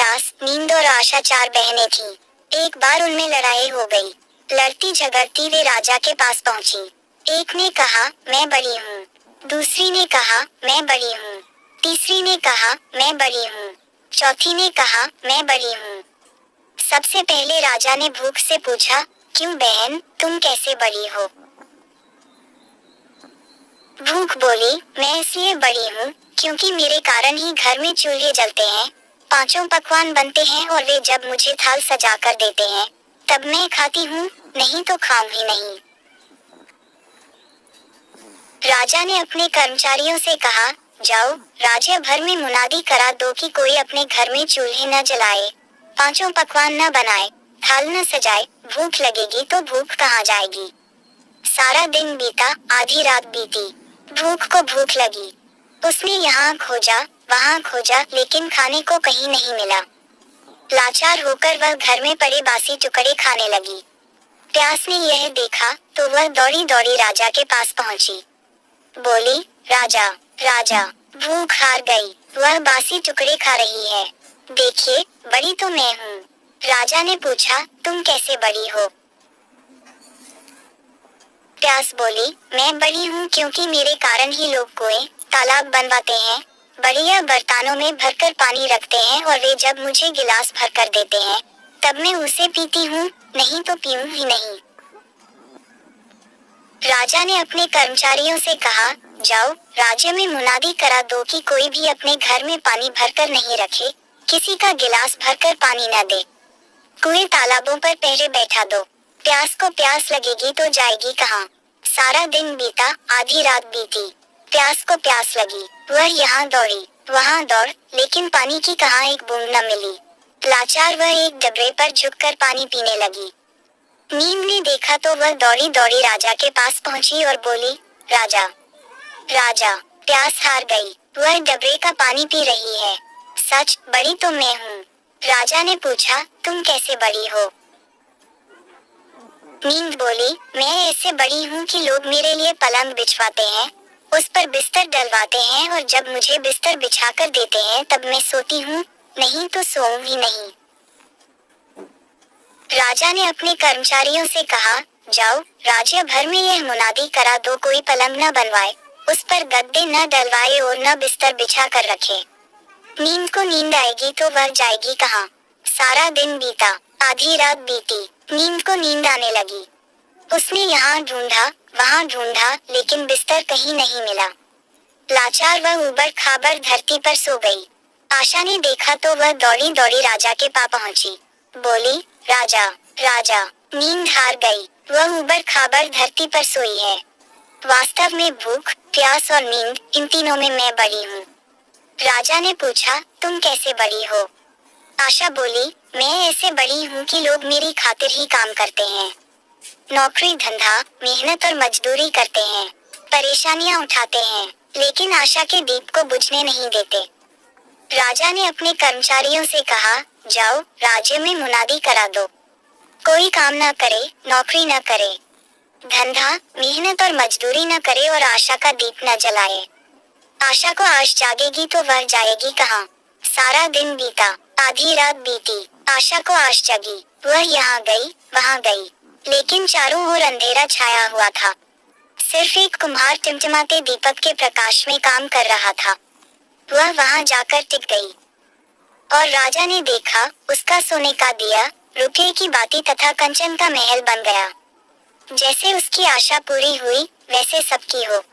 प्यास, नींद और आशा 4 बहनें थीं। एक बार उनमें लड़ाई हो गई। लड़ती झगड़ती वे राजा के पास पहुंची। एक ने कहा, मैं बड़ी हूँ। दूसरी ने कहा, मैं बड़ी हूँ। तीसरी ने कहा, मैं बड़ी हूँ। चौथी ने कहा, मैं बड़ी हूँ। सबसे पहले राजा ने भूख से पूछा, क्यों बहन, तुम कैसे बड़ी हो? भूख बोली, मैं इसलिए बड़ी हूँ क्योंकि मेरे कारण ही घर में चूल्हे जलते हैं, 5 पकवान बनते हैं और वे जब मुझे थाल सजा कर देते हैं तब मैं खाती हूँ, नहीं तो खाऊं ही नहीं। राजा ने अपने कर्मचारियों से कहा, जाओ, राज्य भर में मुनादी करा दो कि कोई अपने घर में चूल्हे न जलाए, 5 पकवान न बनाए, थाल न सजाए। भूख लगेगी तो भूख कहाँ जाएगी? सारा दिन बीता, आधी रात बीती, भूख को भूख लगी। उसने यहाँ खोजा, वहाँ खोजा, लेकिन खाने को कहीं नहीं मिला। लाचार होकर वह घर में पड़े बासी टुकड़े खाने लगी। प्यास ने यह देखा तो वह दौड़ी दौड़ी राजा के पास पहुंची। बोली, राजा, राजा, भूख हार गई, वह बासी टुकड़े खा रही है। देखिए, बड़ी तो मैं हूँ। राजा ने पूछा, तुम कैसे बड़ी हो? प्यास बोली, मैं बड़ी हूँ क्योंकि मेरे कारण ही लोग कुएं, तालाब बनवाते हैं, बढ़िया बर्तानों में भरकर पानी रखते हैं और वे जब मुझे गिलास भरकर देते हैं तब मैं उसे पीती हूँ, नहीं तो पीऊं ही नहीं। राजा ने अपने कर्मचारियों से कहा, जाओ, राज्य में मुनादी करा दो कि कोई भी अपने घर में पानी भरकर नहीं रखे, किसी का गिलास भरकर पानी न दे। कुएं तालाबों पर पहरे बैठा दो। प्यास को प्यास लगेगी तो जाएगी कहाँ? सारा दिन बीता, आधी रात बीती, प्यास को प्यास लगी। वह यहाँ दौड़ी, वहाँ दौड़, लेकिन पानी की कहाँ एक बूंद न मिली। लाचार वह एक डबरे पर झुककर पानी पीने लगी। नींद ने देखा तो वह दौड़ी दौड़ी राजा के पास पहुंची और बोली, राजा, राजा, प्यास हार गई, वह डबरे का पानी पी रही है। सच, बड़ी तो मैं हूँ। राजा ने पूछा, तुम कैसे बड़ी हो? नींद बोली, मैं ऐसे बड़ी हूँ कि लोग मेरे लिए पलंग बिछवाते हैं, उस पर बिस्तर डलवाते हैं और जब मुझे बिस्तर बिछाकर देते हैं तब मैं सोती हूँ, नहीं तो सोऊं ही नहीं। राजा ने अपने कर्मचारियों से कहा, जाओ, राज्य भर में यह मुनादी करा दो कोई पलंग न बनवाए, उस पर गद्दे न डलवाए और न बिस्तर बिछा कर रखे। नींद को नींद आएगी तो वह जाएगी कहाँ? सारा दिन बीता, आधी रात बीती, नींद को नींद आने लगी। उसने यहाँ ढूंढा, वहाँ ढूंढा, लेकिन बिस्तर कहीं नहीं मिला। लाचार वह ऊबड़ खाबड़ धरती पर सो गई। आशा ने देखा तो वह दौड़ी दौड़ी राजा के पास पहुंची। बोली, राजा, राजा, नींद हार गई, वह ऊबड़ खाबड़ धरती पर सोई है। वास्तव में भूख, प्यास और नींद, इन तीनों में मैं बड़ी हूँ। राजा ने पूछा, तुम कैसे बड़ी हो? आशा बोली, मैं ऐसे बड़ी हूँ कि लोग मेरी खातिर ही काम करते हैं, नौकरी धंधा, मेहनत और मजदूरी करते हैं, परेशानियाँ उठाते हैं, लेकिन आशा के दीप को बुझने नहीं देते। राजा ने अपने कर्मचारियों से कहा, जाओ, राज्य में मुनादी करा दो, कोई काम न करे, नौकरी न करे, धंधा, मेहनत और मजदूरी न करे और आशा का दीप न जलाए। आशा को आश जागेगी तो वह जाएगी कहाँ? सारा दिन बीता, आधी रात बीती, आशा को आश जगी, वह यहाँ गई, वहाँ गई, लेकिन चारों ओर अंधेरा छाया हुआ था। सिर्फ एक कुम्हार टिमटिमाते दीपक के प्रकाश में काम कर रहा था। वह वहाँ जाकर टिक गई और राजा ने देखा, उसका सोने का दिया, रुपये की बाती तथा कंचन का महल बन गया। जैसे उसकी आशा पूरी हुई, वैसे सबकी हो।